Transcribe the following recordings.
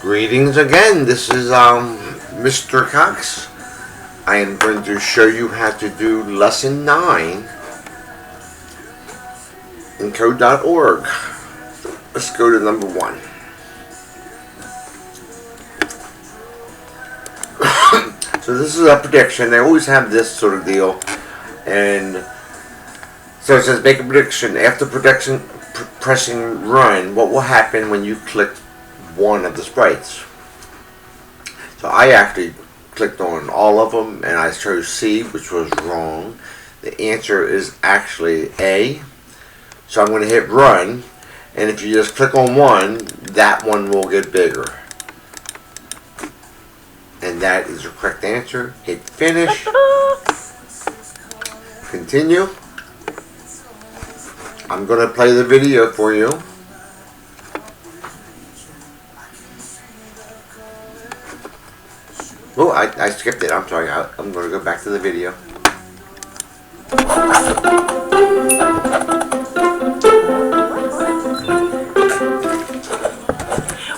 Greetings again, this is Mr. Cox. I am going to show you how to do Lesson 9 in code.org. Let's go to number 1. So this is a prediction. They always have this sort of deal. And so it says make a prediction. After pressing run, what will happen when you click one of the sprites? So I actually clicked on all of them and I chose C, which was wrong. The answer is actually A. So I'm going to hit run, and if you just click on one, that one will get bigger. And that is the correct answer. Hit finish. Continue. I'm going to play the video for you. Oh, I skipped it. I'm sorry. I'm going to go back to the video.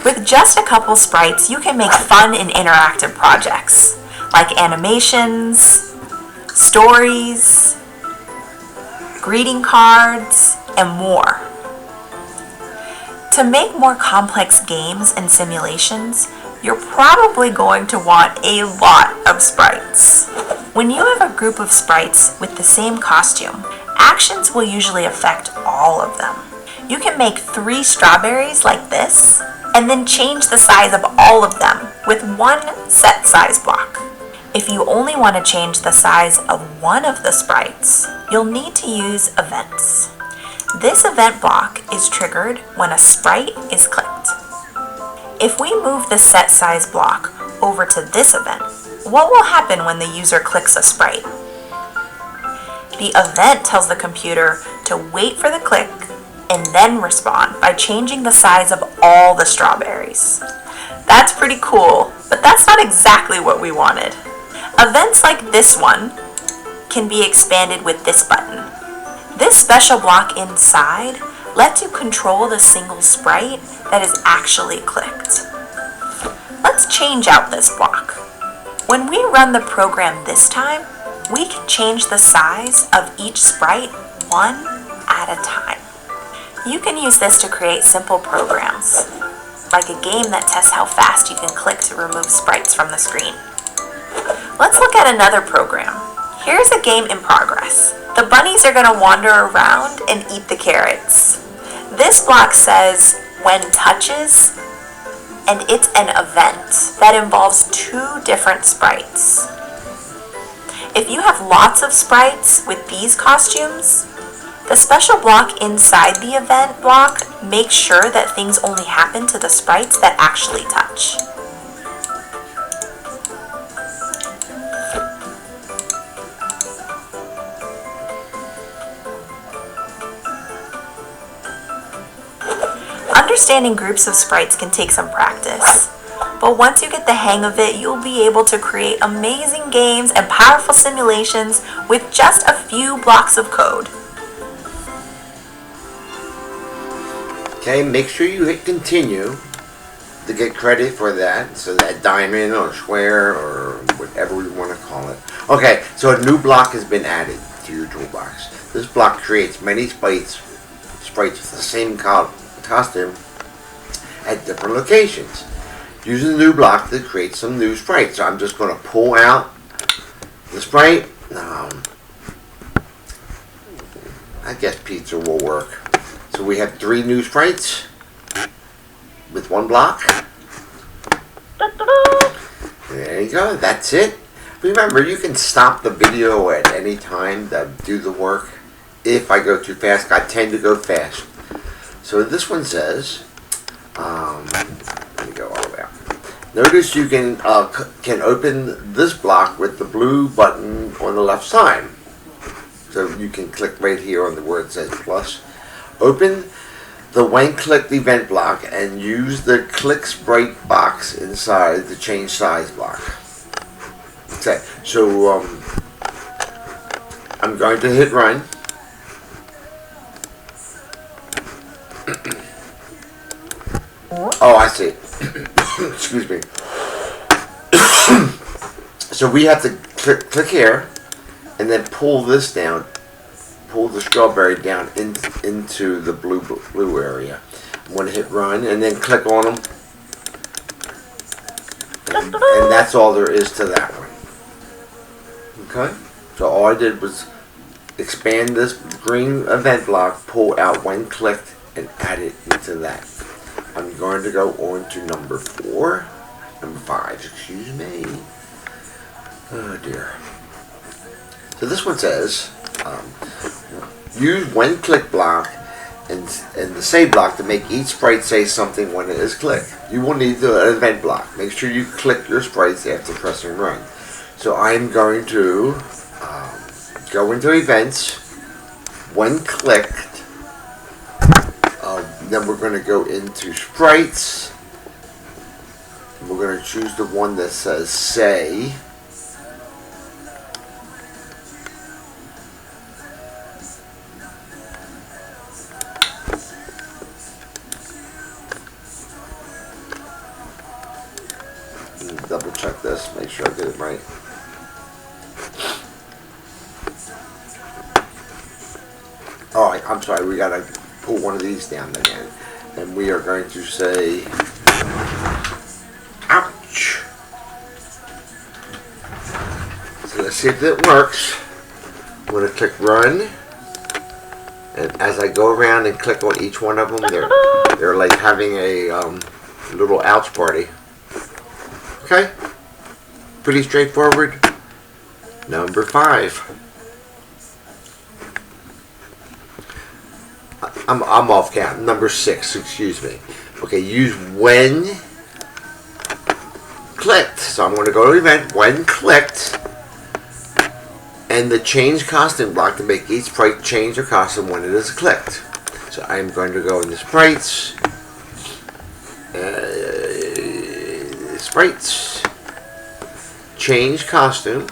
With just a couple sprites, you can make fun and interactive projects, like animations, stories, greeting cards, and more. To make more complex games and simulations, you're probably going to want a lot of sprites. When you have a group of sprites with the same costume, actions will usually affect all of them. You can make 3 strawberries like this, and then change the size of all of them with one set size block. If you only want to change the size of one of the sprites, you'll need to use events. This event block is triggered when a sprite is clicked. If we move the set size block over to this event, what will happen when the user clicks a sprite? The event tells the computer to wait for the click and then respond by changing the size of all the strawberries. That's pretty cool, but that's not exactly what we wanted. Events like this one can be expanded with this button. This special block inside lets you control the single sprite that is actually clicked. Let's change out this block. When we run the program this time, we can change the size of each sprite one at a time. You can use this to create simple programs, like a game that tests how fast you can click to remove sprites from the screen. Let's look at another program. Here's a game in progress. The bunnies are going to wander around and eat the carrots. This block says when touches, and it's an event that involves 2 different sprites. If you have lots of sprites with these costumes, the special block inside the event block makes sure that things only happen to the sprites that actually touch. Understanding groups of sprites can take some practice, but once you get the hang of it, you'll be able to create amazing games and powerful simulations with just a few blocks of code. Okay, make sure you hit continue to get credit for that. So that diamond or square or whatever we want to call it. Okay, so a new block has been added to your toolbox. This block creates many sprites with the same costume at different locations. Use the new block to create some new sprites. So I'm just going to pull out the sprite. I guess pizza will work. So we have 3 new sprites with 1 block. There you go. That's it. Remember, you can stop the video at any time to do the work. If I go too fast, I tend to go fast. So this one says, let me go all the way out. Notice you can open this block with the blue button on the left side. So you can click right here on the where it says plus. Open the when clicked event block and use the click sprite box inside to change size block. Okay, so I'm going to hit run. Oh, I see. Excuse me. So we have to click here, and then pull this down, pull the strawberry down into the blue area. I'm going to hit run, and then click on them, and that's all there is to that one. Okay. So all I did was expand this green event block, pull out when clicked, and add it into that. I'm going to go on to number 5, excuse me. Oh dear. So this one says, use when click block and the say block to make each sprite say something when it is clicked. You will need the event block. Make sure you click your sprites after pressing run. So I'm going to go into events, when clicked, then we're going to go into sprites. We're going to choose the one that says say. Double check this, make sure I get it right. Alright, I'm sorry, we gotta pull one of these down again. And we are going to say, ouch. So let's see if it works. I'm gonna click run. And as I go around and click on each one of them, they're like having a little ouch party. Okay, pretty straightforward. Number 5. I'm off count. Number 6, excuse me. Okay, use when clicked. So I'm going to go to event when clicked, and the change costume block to make each sprite change their costume when it is clicked. So I'm going to go into sprites. Sprites, change costume.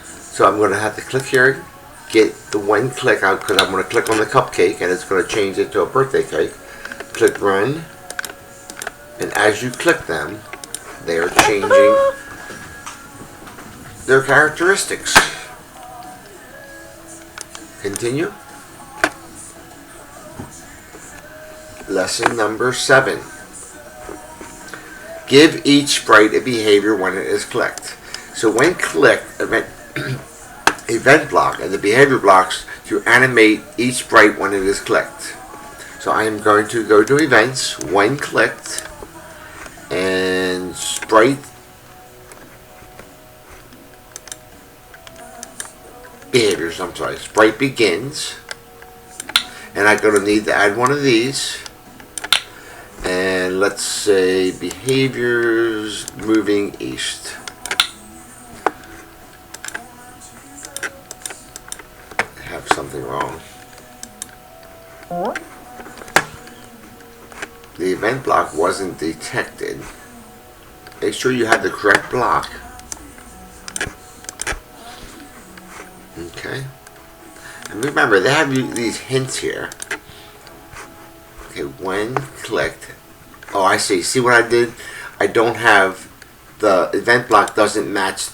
So I'm going to have to click here, get the when click out, because I'm going to click on the cupcake and it's going to change it to a birthday cake. Click run, and as you click them, they are changing their characteristics. Continue. Lesson number 7. Give each sprite a behavior when it is clicked. So when clicked, event block and the behavior blocks to animate each sprite when it is clicked. So I am going to go to events, when clicked, and sprite behaviors, I'm sorry, sprite begins. And I'm going to need to add one of these. And let's say behaviors moving east. I have something wrong. The event block wasn't detected. Make sure you have the correct block. Okay. And remember, they have these hints here. Okay, when clicked. Oh, I see. See what I did? I don't have the event block doesn't match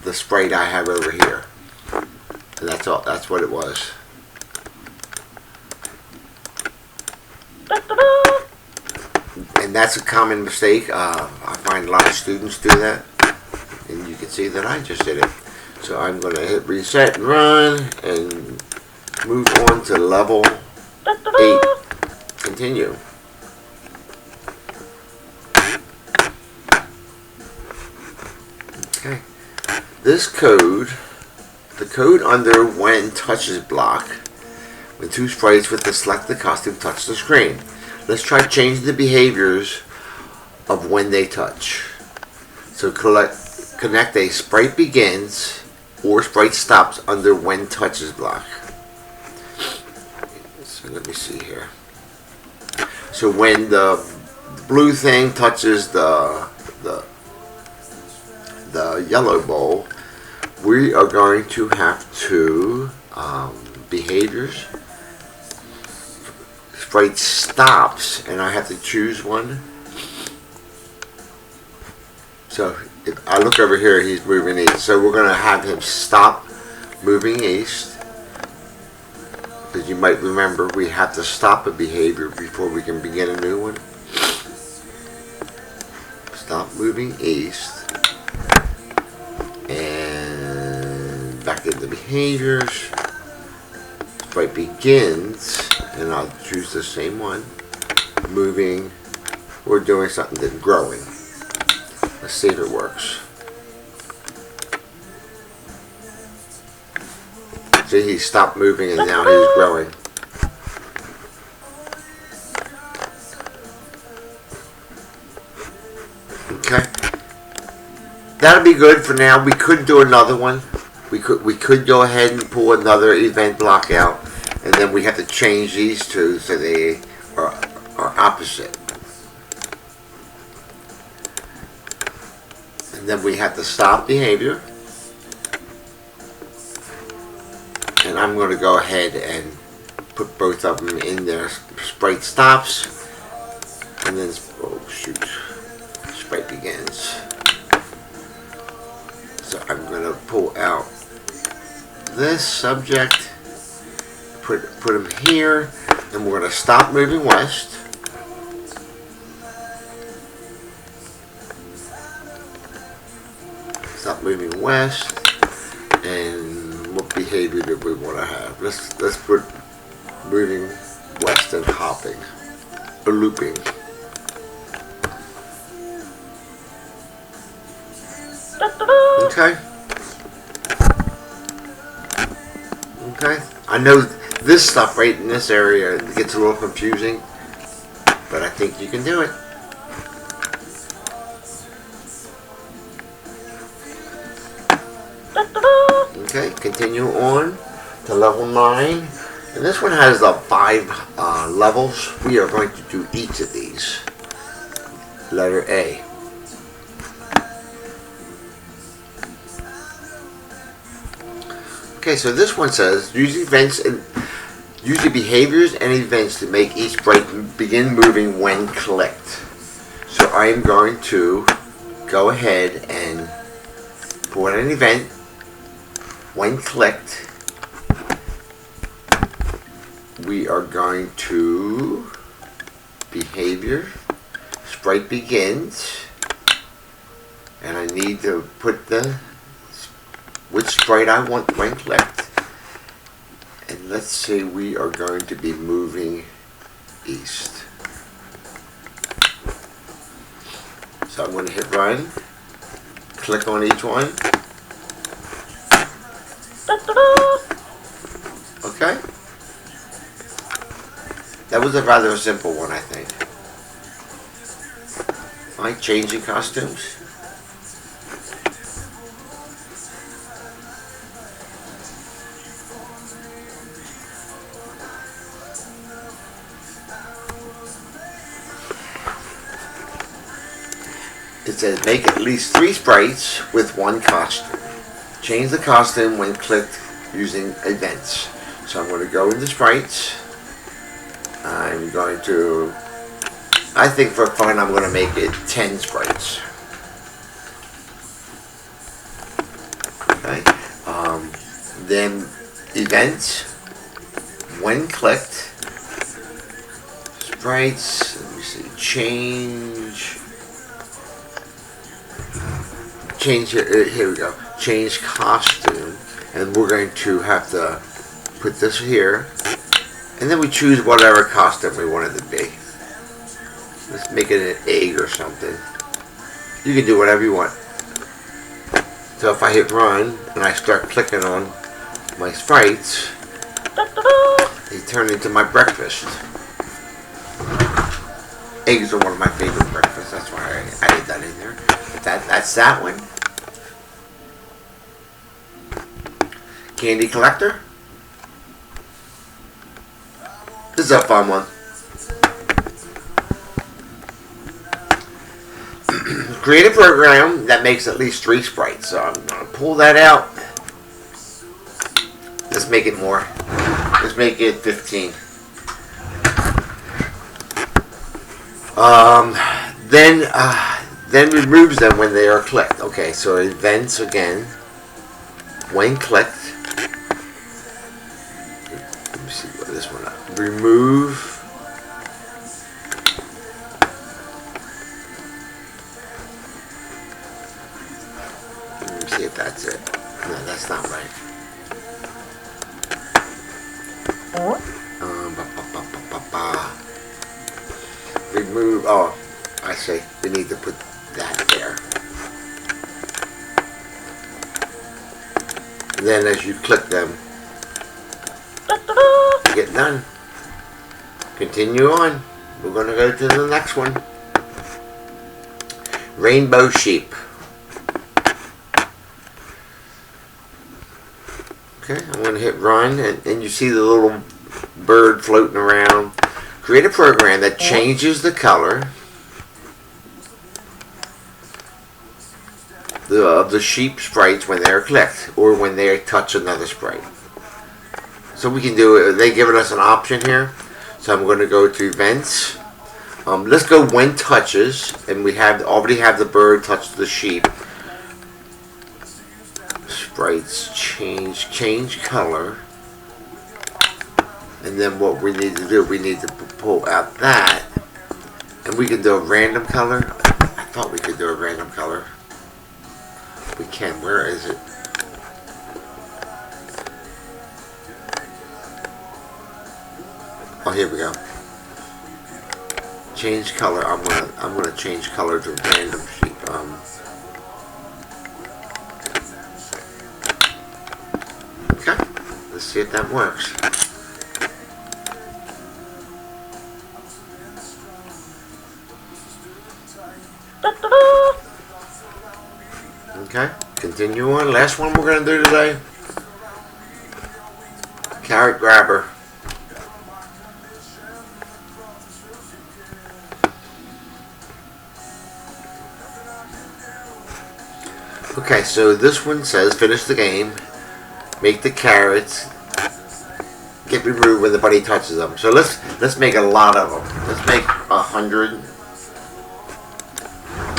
the sprite I have over here. And that's all. That's what it was. And that's a common mistake. I find a lot of students do that. And you can see that I just did it. So I'm going to hit reset and run and move on to level 8. Continue. Okay. This code, the code under when touches block, when two sprites with the selected costume touch the screen. Let's try changing the behaviors of when they touch. So connect a sprite begins or sprite stops under when touches block. So let me see here. So when the blue thing touches the yellow bowl, we are going to have to behaviors sprite stops, and I have to choose one. So if I look over here, he's moving east. So we're going to have him stop moving east. Because you might remember, we have to stop a behavior before we can begin a new one. Stop moving east. And back into behaviors. Sprite begins, and I'll choose the same one. Moving, we're doing something that's growing. Let's see if it works. See, he stopped moving and now he's growing. Okay. That'll be good for now. We could do another one. We could go ahead and pull another event block out, and then we have to change these two so they are opposite. And then we have to stop behavior. And I'm going to go ahead and put both of them in there. Sprite stops, and then, oh shoot, Sprite begins. So I'm going to pull out this subject, put him here, and we're going to stop moving west. Stop moving west, and what behavior do we want to have? Let's put moving west and hopping, or looping. Okay. Okay. I know this stuff right in this area gets a little confusing, but I think you can do it. Okay, continue on to level 9. And this one has the 5 levels. We are going to do each of these. Letter A. Okay, so this one says, use the behaviors and events to make each sprite begin moving when clicked. So I am going to go ahead and put an event when clicked. We are going to behavior, sprite begins, and I need to put which sprite I want when clicked. And let's say we are going to be moving east. So I'm going to hit run, click on each one. Okay. That was a rather simple one, I think. Like changing costumes. It says make at least 3 sprites with 1 costume. Change the costume when clicked using events. So I'm going to go into sprites. I'm going to, I think for fun, I'm going to make it 10 sprites. Okay. Then events when clicked. Sprites. Let me see. Change here we go. Change costume, and we're going to have to put this here, and then we choose whatever costume we want it to be. Let's make it an egg or something. You can do whatever you want. So if I hit run and I start clicking on my sprites, they turn into my breakfast. Eggs are one of my favorite breakfasts. That's why I added that in there. That's that one. Candy collector. This is a fun one. Create a program that makes at least 3 sprites. So I'm going to pull that out. Let's make it more. Let's make it 15. Then removes them when they are clicked. Okay, so events again. When clicked. Let me see what this one up. Remove. Let me see if that's it. No, that's not right. Remove. Oh, I see. We need to put that there. And then as you click them, you get done. Continue on. We're going to go to the next one. Rainbow sheep. Okay, I'm going to hit run, and you see the little bird floating around. Create a program that changes the color of the sheep sprites when they're clicked or when they touch another sprite. So we can do it. They given us an option here. So I'm going to go to events. Let's go when touches, and we already have the bird touch the sheep. Sprites change color. And then what we need to do, we need to pull out that, and we can do a random color. I thought we could do a random color. We can. Where is it? Oh, here we go. Change color. I'm gonna change color to random sheep. Okay. Let's see if that works. Okay, continue on. Last one we're going to do today. Carrot grabber. Okay, so this one says finish the game. Make the carrots get removed when the bunny touches them. So let's make a lot of them. Let's make 100.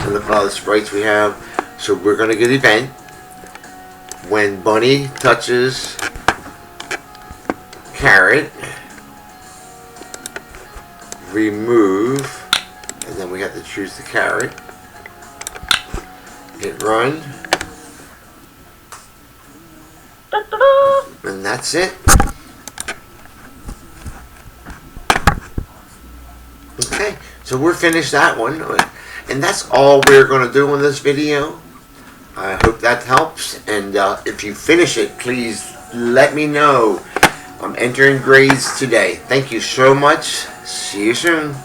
And look at all the sprites we have. So we're going to get event when bunny touches carrot, remove, and then we have to choose the carrot, hit run, and that's it. Okay, so we're finished that one, and that's all we're going to do in this video. I hope that helps, and if you finish it, please let me know. I'm entering grades today. Thank you so much. See you soon.